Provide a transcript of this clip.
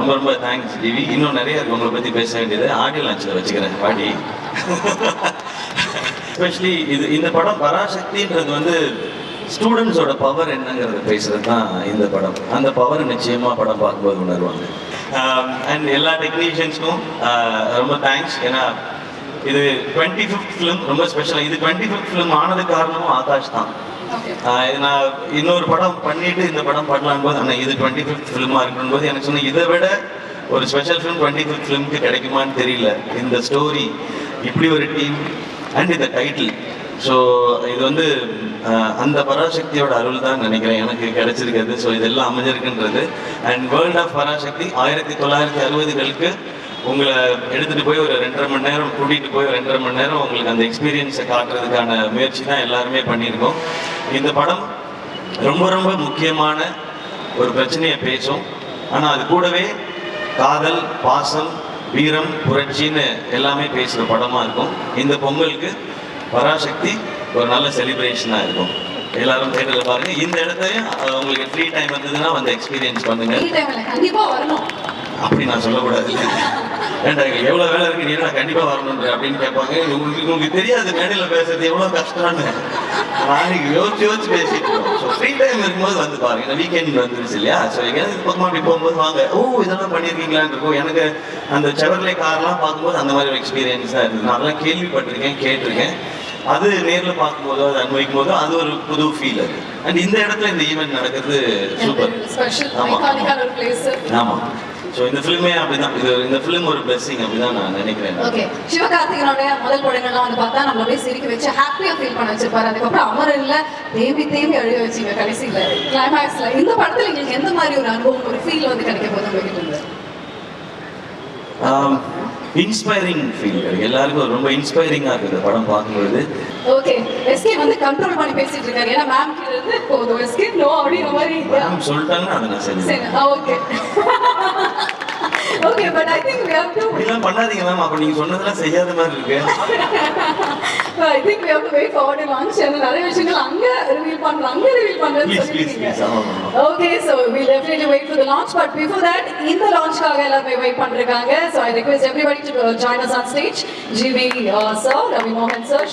ரொம்ப ரொம்ப thanks TV. இன்னும் நிறைய இருக்கு உங்களை பற்றி பேச வேண்டியது. ஆடியோ லான்ச்சில் வச்சுக்கிறேன் பாடி. எஸ்பெஷலி இந்த படம் பராசக்தின்றது வந்து ஸ்டூடெண்ட்ஸோட பவர் என்னங்கிறத பேசுறது தான் இந்த படம். அந்த பவர் நிச்சயமாக படம் பார்க்கும்போது உணர்வாங்க. அண்ட் எல்லா டெக்னீஷியன்ஸ்க்கும் ரொம்ப தேங்க்ஸ். ஏன்னா இது 25th ஃபிலிம், ரொம்ப ஸ்பெஷலாக. இது 25th ஃபிலிம் ஆனதுக்கு காரணமும் ஆகாஷ் தான். நான் இன்னொரு படம் பண்ணிட்டு இந்த படம் பண்ணலான்னு போது, ஆனால் இது 25th ஃபிலிமாக இருக்கணும் போது எனக்கு சொன்ன இதை விட ஒரு ஸ்பெஷல் ஃபிலிம் 25th ஃபிலிமுக்கு கிடைக்குமான்னு தெரியல. இந்த ஸ்டோரி, இப்படி ஒரு டீம் அண்ட் இந்த டைட்டில். ஸோ இது வந்து அந்த பராசக்தியோட அருள் தான் நினைக்கிறேன் எனக்கு கிடைச்சிருக்கிறது. ஸோ இதெல்லாம் அமைஞ்சிருக்குன்றது. அண்ட் வேர்ல்ட் ஆஃப் பராசக்தி 1960களுக்கு உங்களை எடுத்துகிட்டு போய் ஒரு 2.5 மணி நேரம், கூட்டிகிட்டு போய் ஒரு 2.5 மணி நேரம் உங்களுக்கு அந்த எக்ஸ்பீரியன்ஸை காட்டுறதுக்கான முயற்சி தான் எல்லாருமே பண்ணியிருக்கோம். இந்த படம் ரொம்ப ரொம்ப முக்கியமான ஒரு பிரச்சனையை பேசும். ஆனால் அது கூடவே காதல், பாசம், வீரம், புரட்சின்னு எல்லாமே பேசுகிற படமாக இருக்கும். இந்த பொங்கலுக்கு பராசக்தி ஒரு நல்ல செலிப்ரேஷனாக இருக்கும். எல்லாரும் தேட்டரில் பாருங்க. இந்த இடத்தையும் உங்களுக்கு ஃப்ரீ டைம் இருந்ததுன்னா வந்து எக்ஸ்பீரியன்ஸ் பண்ணுங்க. அப்படி நான் சொல்லக்கூடாது. ஏன்டா எவ்வளோ வேலை இருக்கு, நீ நான் கண்டிப்பாக வரணுன்ற அப்படின்னு கேட்பாங்க. உங்களுக்கு தெரியாது மேடையில் பேசுறது எவ்வளோ கஷ்டம்னு. நான் யோசிச்சு பேசிட்டு இருக்கோம். ஸோ ஃப்ரீ டைம் இருக்கும்போது வந்து பாருங்க. இந்த வீக்கெண்ட் வந்துருச்சு இல்லையா? ஸோ எங்கேயாவது பக்கமாக அப்படி போகும்போது வாங்க. ஓ இதெல்லாம் பண்ணியிருக்கீங்களான்னு இருக்கும். எனக்கு அந்த செவர்லே கார்லாம் பார்க்கும்போது அந்த மாதிரி ஒரு எக்ஸ்பீரியன்ஸ் தான் இருக்குது. நான் அதெல்லாம் கேள்விப்பட்டிருக்கேன், கேட்டிருக்கேன். அது நேரில் பார்க்கும்போதோ அது அனுபவிக்கும் போதோ அது ஒரு புது ஃபீல். அது அண்ட் இந்த இடத்துல இந்த ஈவெண்ட் நடக்கிறது சூப்பர். ஆமாம். ஸோ இந்த ஃபிலிமே அப்படிதான். இந்த ஃபிலிம் ஒரு பிளெஸிங் அப்படிதான் நான் நினைக்கிறேன். ஓகே, சிவகார்த்திகேயனோட முதல் படங்கள்லாம் வந்து பார்த்தா நம்மள அப்படியே சிரிக்க வச்சு ஹாப்பியாக ஃபீல் பண்ண வச்சிருப்பாரு. அதுக்கப்புறம் அமரன்ல தேம்பி அழுக வச்சிங்க கடைசியில் கிளைமேக்ஸ்ல. இந்த படத்தில் எங்களுக்கு எந்த மாதிரி ஒரு அனுபவம், ஒரு ஃபீல் வந்து கிடைக்க போது உங்ககிட்ட? Inspiring feel. எல்லாருக்கும் ரொம்ப இன்ஸ்பைரிங்காக இருக்குது இந்த படம் பார்க்கும்போது. ஓகே, எஸ்கே வந்து கண்ட்ரோல் பண்ணி பேசிட்டு இருக்காரு. ஏன்னா மேம் கிட்ட இருந்து போதும் எஸ்கே நோ அப்படிங்கிற மாதிரி மேம் சொல்லிட்டாங்கன்னா அதை நான் செஞ்சேன். Okay okay, but I think we have to இதெல்லாம் பண்ணாதீங்க மேம். அப்போ நீங்கள் சொன்னதெல்லாம் செய்யாத மாதிரி இருக்கு. I think we have to wait for the launch and நிறைய விஷயங்கள் அங்க ரிவீல் பண்றாங்க. Okay, so we'll definitely wait for the launch, but before that இந்த launchக்காக எல்லாரும் வெயிட் பண்றாங்க. So I request everybody to join us on stage. GV sir, Ravi Mohan sir.